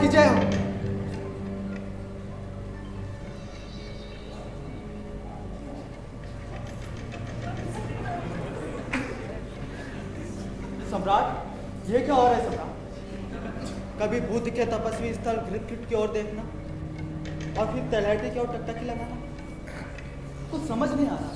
की जय हो। सम्राट, ये क्या हो रहा है सम्राट? कभी बुद्ध के तपस्वी स्थल घृतकृत की ओर देखना और फिर तलहटी की ओर टकटकी लगाना, कुछ समझ नहीं आ रहा।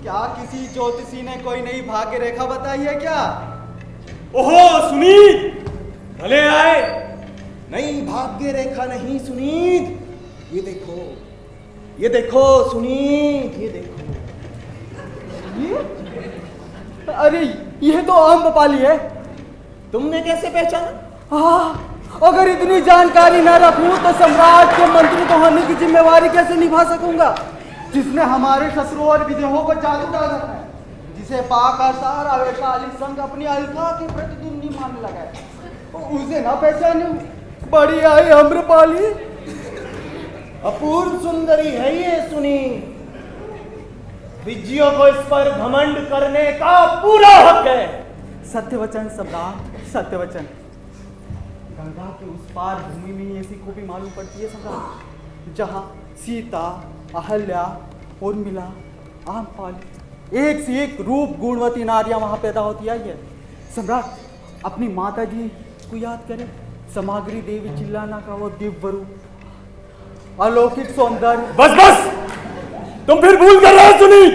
क्या किसी ज्योतिषी ने कोई नई भाग्य रेखा बताई है क्या? ओहो सुनीत, भले आए। नई भाग्य रेखा नहीं सुनीत, ये देखो, ये देखो सुनीत, ये देखो। अरे ये तो आम्रपाली है। तुमने कैसे पहचाना? अगर इतनी जानकारी न रखूं तो सम्राट के मंत्री तो होने की जिम्मेवारी कैसे निभा सकूंगा, जिसने हमारे शत्रुओं और विदेहों को जादू डाल रखा है, जिसे पाकर सारा वैशाली संघ अपनी अलका के प्रतिद्वंदी मानने लगा है। उसे ना पहचानूं? बड़ी आई आम्रपाली। अपूर्व सुंदरी है ये सुनीत। विजयों को इस पर घमंड करने का पूरा हक है। सत्य वचन सम्राट, सत्य वचन। गंगा के उस पार भूमि में ऐसी खूबी मालूम पड़ती है सम्राट, जहाँ सीता, अहल्या, उर्मिला, आम्रपाली, एक से एक रूप गुणवती नारियां वहां पैदा होती आई है। सम्राट, अपनी माता जी को याद करें, समाग्री देवी चिल्लाना का वो दिव्य रूप, अलौकिक सौंदर्य। बस बस, तुम फिर भूल कर रहे हो सुनीत।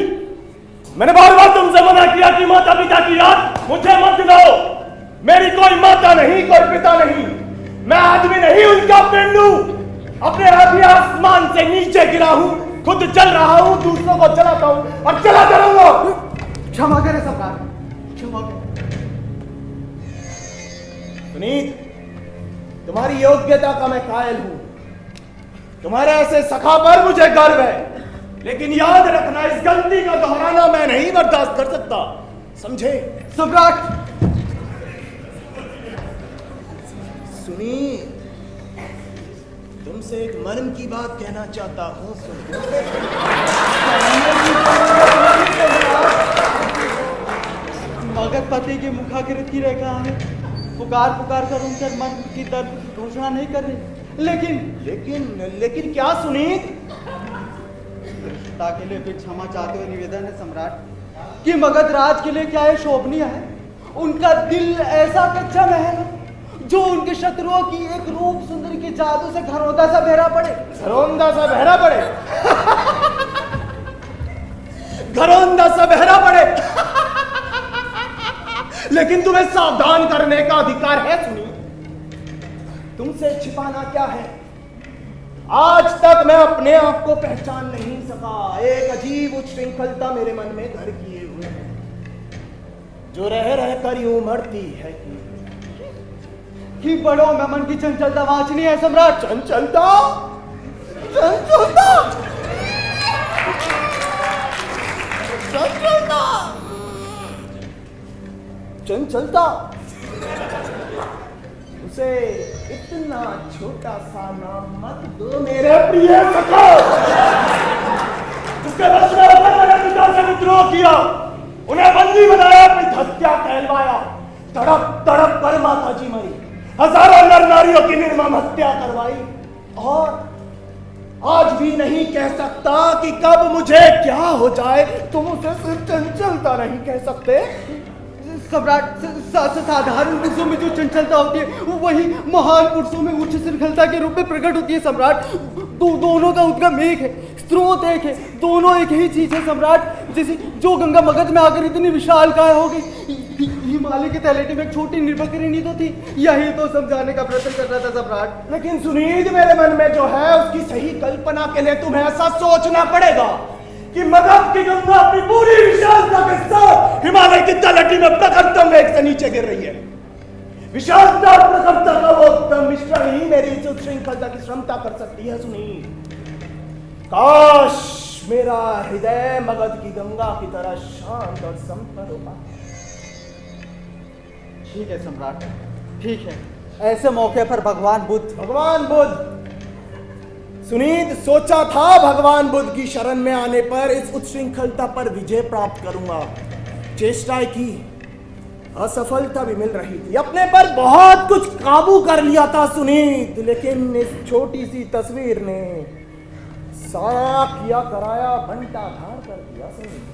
मैंने बार बार तुमसे मना किया कि माता पिता की याद मुझे मत दिलाओ। मेरी कोई माता नहीं, कोई पिता नहीं, मैं आदमी नहीं उनका पेंडू। अपने आप ही आसमान से नीचे गिरा हूं, खुद जल रहा हूं, दूसरों को जलाता हूं और जलाता रहूंगा। क्षमा करें सम्राट, क्षमा करें। सुनीत, तुम्हारी योग्यता का मैं कायल हूं, तुम्हारे ऐसे सखा पर मुझे गर्व है, लेकिन याद रखना इस गलती का दोहराना मैं नहीं बर्दाश्त कर सकता, समझे? सम्राट, सुनीत, तुमसे एक मर्म की बात कहना चाहता हूं। मगध पति की मुखाकृति रेखा है, पुकार पुकार कर उनके मन की दर्द की घोषणा नहीं कर रही, लेकिन क्या सुनीत? के लिए फिर क्षमा चाहते हुए निवेदन है सम्राट कि मगध राज के लिए क्या ये शोभनीय है? उनका दिल ऐसा कच्चा महल जो उनके शत्रुओं की एक रूप सुंदरी के जादू से घरौंदा सा बहरा पड़े। घरौंदा सा बहरा पड़े? घरौंदा सा बहरा पड़े। लेकिन तुम्हें सावधान करने का अधिकार है सुनीत। तुमसे छिपाना क्या है? आज तक मैं अपने आप को पहचान नहीं सका। एक अजीब उच्छृंखलता मेरे मन में घर किए हुए है, जो रह रहकर यूं मरती है कि बड़ों में मन की चंचलता वांछनीय है सम्राट। चंचलता? चंचलता? चंचलता? चंचलता? उसे इतना छोटा सा नाम मत दो मेरे प्रिय सखा। उसके वश में होकर मैंने पिता से विद्रोह किया, उन्हें बंदी बनाया, अपनी हत्या कहलवाया। तड़प तड़प कर माता जी मरी, हजारों नर नारियों की निर्मम हत्या करवाई, और आज भी नहीं कह सकता कि कब मुझे क्या हो जाए। तुम उसे सिर्फ चंचलता नहीं कह सकते सम्राट। साधारण पुरुषों में जो चंचलता होती है वही महान पुरुषों में उच्च श्रृंखलता के रूप में प्रकट होती है सम्राट। दोनों का उद्गम एक है, स्रोत एक है, दोनों एक ही चीज है सम्राट। जैसे जो गंगा मगध में आकर इतनी विशाल काय हो गई, हिमालय के तलहटी में एक छोटी निर्भकरी तो थी। यही तो समझाने का प्रयत्न कर रहा था सम्राट। लेकिन सुनीत, मेरे मन में जो है उसकी सही कल्पना के लिए तुम्हें ऐसा सोचना पड़ेगा कि मगध की गंगा अपनी पूरी विशालता के साथ हिमालय की तलहटी में प्रखरतम वेग से नीचे गिर रही है। विशालता और प्रखरता का वो उत्तम मिश्रण ही मेरी इस उच्छृंखलता की क्षमता कर सकती है। सुनीत, काश मेरा हृदय मगध की गंगा की तरह शांत और संपन्न होगा। ठीक है सम्राट, ठीक है। ऐसे मौके पर भगवान बुद्ध सुनीत, सोचा था भगवान बुद्ध की शरण में आने पर इस उच्छृंखलता पर विजय प्राप्त करूंगा। चेष्टाएं की, असफलता भी मिल रही थी। अपने पर बहुत कुछ काबू कर लिया था सुनीत, लेकिन इस छोटी सी तस्वीर ने सारा किया कराया बंटा धार कर दिया सुनीत।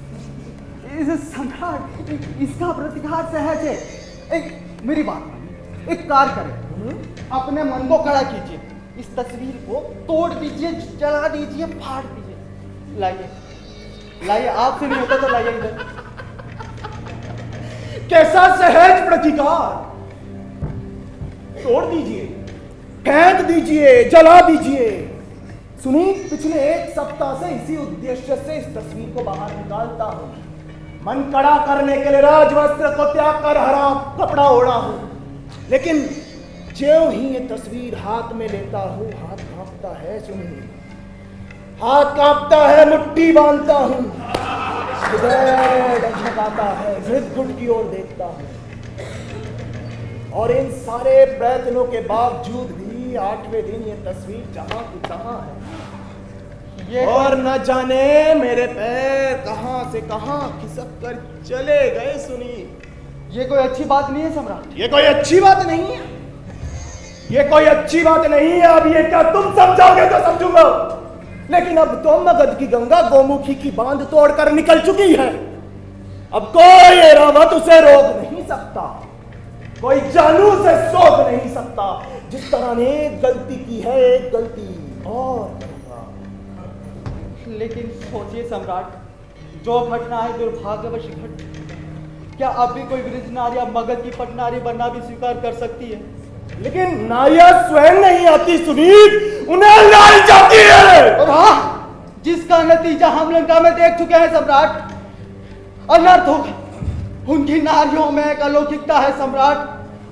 इस सम्राट इसका प्रतिकार सहज है। एक मेरी बात मानिए, एक कार्य करें, अपने मन को खड़ा कीजिए, इस तस्वीर को तोड़ दीजिए, जला दीजिए, फाड़ दीजिए। लाइए लाइए, आपसे नहीं होता तो लाइए इधर। कैसा सहज प्रतिकार! तोड़ दीजिए, फेंक दीजिए, जला दीजिए। सुनीत, पिछले 1 सप्ताह से इसी उद्देश्य से इस तस्वीर को बाहर निकालता हूं। मन कड़ा करने के लिए राजवस्त्र को त्याग कर हरा कपड़ा ओढ़ा हूं, लेकिन ज्यों ही ये तस्वीर हाथ में लेता हूं, हाथ कांपता है सुनीत, हाथ कांपता है, मुट्ठी बांधता हूं, हृदय डगमगाता है, हृदय घुट की ओर देखता हूं। और इन सारे प्रयत्नों के बावजूद भी 8वें दिन ये तस्वीर जहां की तहां है, और न जाने मेरे पैर कहां से कहां खिसक कर चले गए सुनीत। ये कोई अच्छी बात नहीं है सम्राट। ये कोई अच्छी बात नहीं है, ये कोई अच्छी बात नहीं है। अब ये क्या तुम समझाओगे तो समझूंगा, लेकिन अब तो मगध की गंगा गोमुखी की बांध तोड़कर निकल चुकी है। अब कोई एरावत उसे रोक नहीं सकता, कोई जानू से सोच नहीं सकता। जिस तरह ने एक गलती की है, एक गलती और करूंगा। लेकिन सोचिए सम्राट, जो घटना है दुर्भाग्यवश घट, क्या अब भी कोई वृद्ध नारी मगध की पटनारी बनना भी स्वीकार कर सकती है? लेकिन नारियां स्वयं नहीं आती सुनीत, उन्हें लाई जाती है। और हाँ, जिसका नतीजा हम लंका में देख चुके हैं सम्राट, अनर्थ होगा। उनकी नारियों में एक अलौकिकता है सम्राट,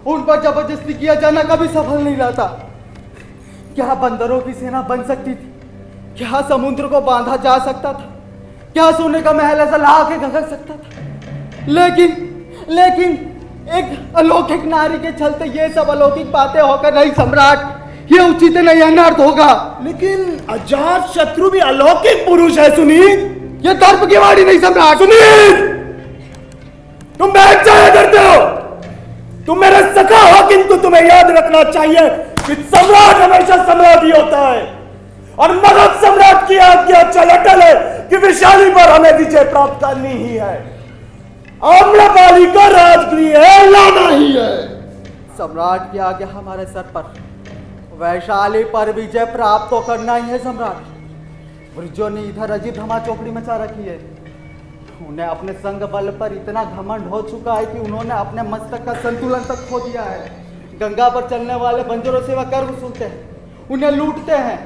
उन पर जबरदस्ती किया जाना कभी सफल नहीं रहता। क्या बंदरों की सेना बन सकती थी? क्या समुद्र को बांधा जा सकता था? क्या सोने का महल ऐसा ला के घसक सकता था? लेकिन एक अलौकिक नारी के चलते ये सब अलौकिक बातें होकर नहीं सम्राट, ये उचित नहीं, अनर्थ होगा। लेकिन अजात शत्रु भी अलौकिक पुरुष है सुनीत। ये दर्प की वाणी नहीं सम्राट। सुनीत, तुम बैठ जाया करते हो, तुम मेरे सखा हो, किंतु तुम्हें याद रखना चाहिए कि सम्राट हमेशा सम्राट ही होता है, और मगध सम्राट की आज्ञा चल अटल है कि विशाली पर हमें विजय प्राप्त करनी ही है। आम्रपाली का राजगृह है, लाना ही है। सम्राट की आज्ञा हमारे सर पर, वैशाली पर विजय प्राप्त तो करना ही है सम्राट। वृज्यों ने इधर अजीब धमा चौकड़ी मचा रखी है। उन्हें अपने संग बल पर इतना घमंड हो चुका है कि उन्होंने अपने मस्तक का संतुलन तक खो दिया है। गंगा पर चलने वाले बंजरों से वह कर वसूलते हैं, उन्हें लूटते हैं,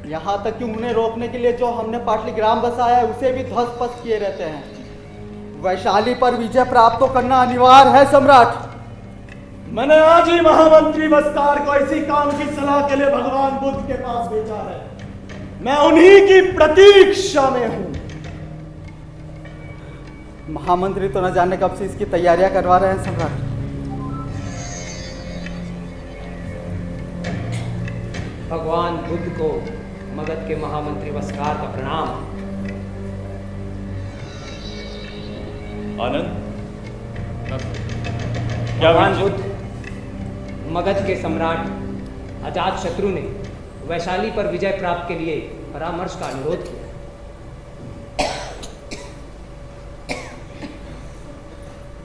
यहाँ तक कि उन्हें रोकने के लिए जो हमने पाटलिग्राम बसाया है उसे भी ध्वस्त पस्त किए रहते हैं। वैशाली पर विजय प्राप्त तो करना अनिवार्य है सम्राट। मैंने आज ही महामंत्री वस्कार को इसी काम की सलाह के लिए भगवान बुद्ध के पास भेजा है। मैं उन्हीं की प्रतीक्षा में हूं। महामंत्री तो न जाने कब से इसकी तैयारियां करवा रहे हैं सम्राट। भगवान बुद्ध को मगध के महामंत्री वस्कार का प्रणाम। आनंद, भगवान बुद्ध, मगध के सम्राट अजात शत्रु ने वैशाली पर विजय प्राप्त के लिए परामर्श का अनुरोध किया।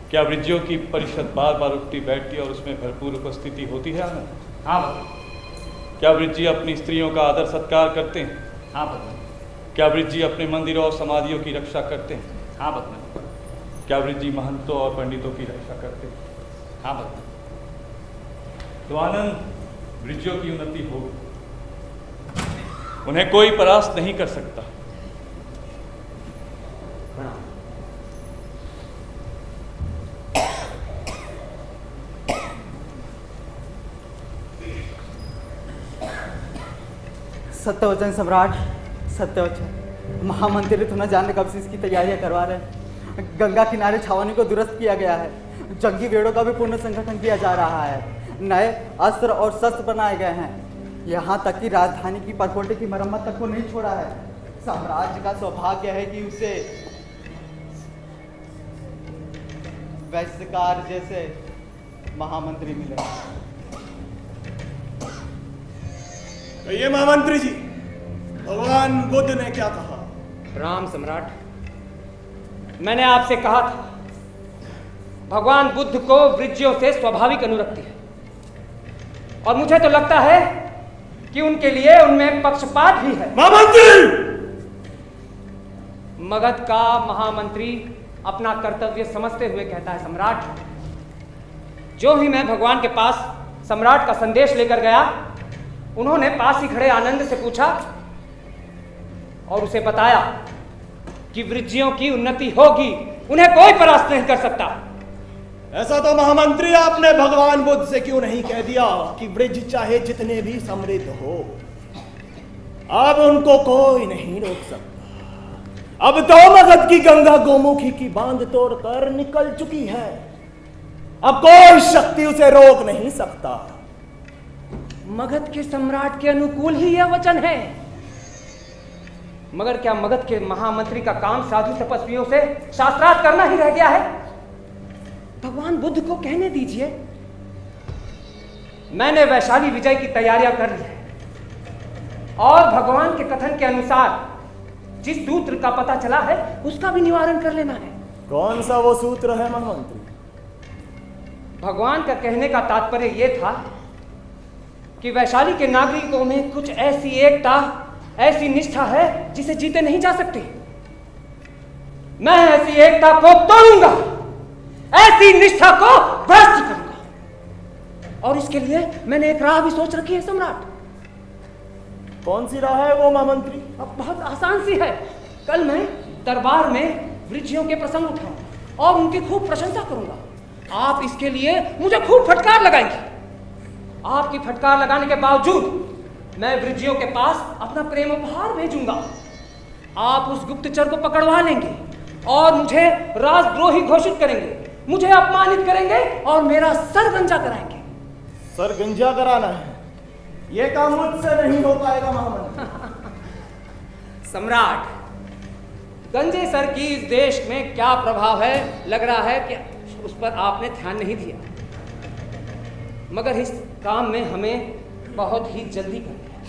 क्या वृज्यों की परिषद बार बार उठती बैठती और उसमें भरपूर उपस्थिति होती है आनंद? हाँ भगवान। क्या वृज्य अपनी स्त्रियों का आदर सत्कार करते हैं? हाँ भगवान। क्या वृज्य अपने मंदिरों और समाधियों की रक्षा करते हैं? हाँ भगवान। क्या वृज्य महंतों और पंडितों की रक्षा करते हैं? हाँ भगवान। तो आनंद, वृज्यों की उन्नति होगी, उन्हें कोई परास्त नहीं कर सकता। प्रणाम। सत्यवचन सम्राट, सत्यवचन। महामंत्री तो न जाने कब से इसकी तैयारियां करवा रहे हैं। गंगा किनारे छावनी को दुरुस्त किया गया है, जंगी वेड़ों का भी पुनः संगठन किया जा रहा है, नए अस्त्र और शस्त्र बनाए गए हैं, यहाँ तक कि राजधानी की परकोटे की मरम्मत तक को नहीं छोड़ा है। साम्राज्य का सौभाग्य है कि उसे वैश्यकार जैसे महामंत्री मिले। ये महामंत्री जी, भगवान बुद्ध ने क्या कहा? राम सम्राट, मैंने आपसे कहा था भगवान बुद्ध को वृज्यों से स्वाभाविक अनुरक्ति है, और मुझे तो लगता है कि उनके लिए उनमें पक्षपात भी है। महामंत्री! मगध का महामंत्री अपना कर्तव्य समझते हुए कहता है, सम्राट, जो ही मैं भगवान के पास सम्राट का संदेश लेकर गया, उन्होंने पास ही खड़े आनंद से पूछा और उसे बताया कि वृज्यों की उन्नति होगी, उन्हें कोई परास्त नहीं कर सकता। ऐसा तो महामंत्री आपने भगवान बुद्ध से क्यों नहीं कह दिया कि वृज्य चाहे जितने भी समृद्ध हो, अब उनको कोई नहीं रोक सकता। अब तो मगध की गंगा गोमुखी की बांध तोड़कर निकल चुकी है, अब कोई शक्ति उसे रोक नहीं सकता। मगध के सम्राट के अनुकूल ही यह वचन है, मगर क्या मगध के महामंत्री का काम साधु तपस्वियों से शास्त्रार्थ करना ही रह गया है? भगवान बुद्ध को कहने दीजिए। मैंने वैशाली विजय की तैयारियां कर ली है, और भगवान के कथन के अनुसार जिस सूत्र का पता चला है उसका भी निवारण कर लेना है। कौन सा वो सूत्र है महामंत्री? भगवान का कहने का तात्पर्य यह था कि वैशाली के नागरिकों में कुछ ऐसी एकता, ऐसी निष्ठा है जिसे जीते नहीं जा सकते। मैं ऐसी एकता को तोड़ूंगा, ऐसी निष्ठा को भ्रष्ट करूंगा, और इसके लिए मैंने एक राह भी सोच रखी है सम्राट। कौन सी राह है वो महामंत्री? अब बहुत आसान सी है। कल मैं दरबार में वृज्यों के प्रसंग उठाऊंगा और उनकी खूब प्रशंसा करूंगा। आप इसके लिए मुझे खूब फटकार लगाएंगे। आपकी फटकार लगाने के बावजूद मैं वृज्यों के पास अपना प्रेम उपहार भेजूंगा। आप उस गुप्तचर को पकड़वा लेंगे और मुझे राजद्रोही घोषित करेंगे, मुझे अपमानित करेंगे और मेरा सर गंजा कराएंगे। सर गंजा कराना है, ये काम मुझसे नहीं हो पाएगा महामंत्री। सम्राट, गंजे सर की इस देश में क्या प्रभाव है, लग रहा है कि उस पर आपने ध्यान नहीं दिया, मगर इस काम में हमें बहुत ही जल्दी करनी है।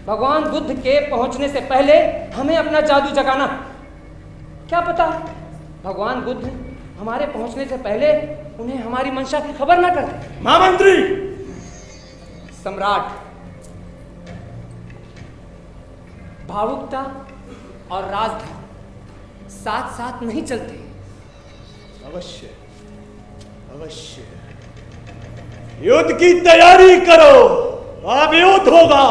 भगवान बुद्ध के पहुंचने से पहले हमें अपना जादू जगाना है। क्या पता भगवान बुद्ध हमारे पहुंचने से पहले उन्हें हमारी मंशा की खबर ना कर दे। महामंत्री! सम्राट, भावुकता और राजधानी साथ साथ नहीं चलते। अवश्य अवश्य, युद्ध की तैयारी करो, अब युद्ध होगा।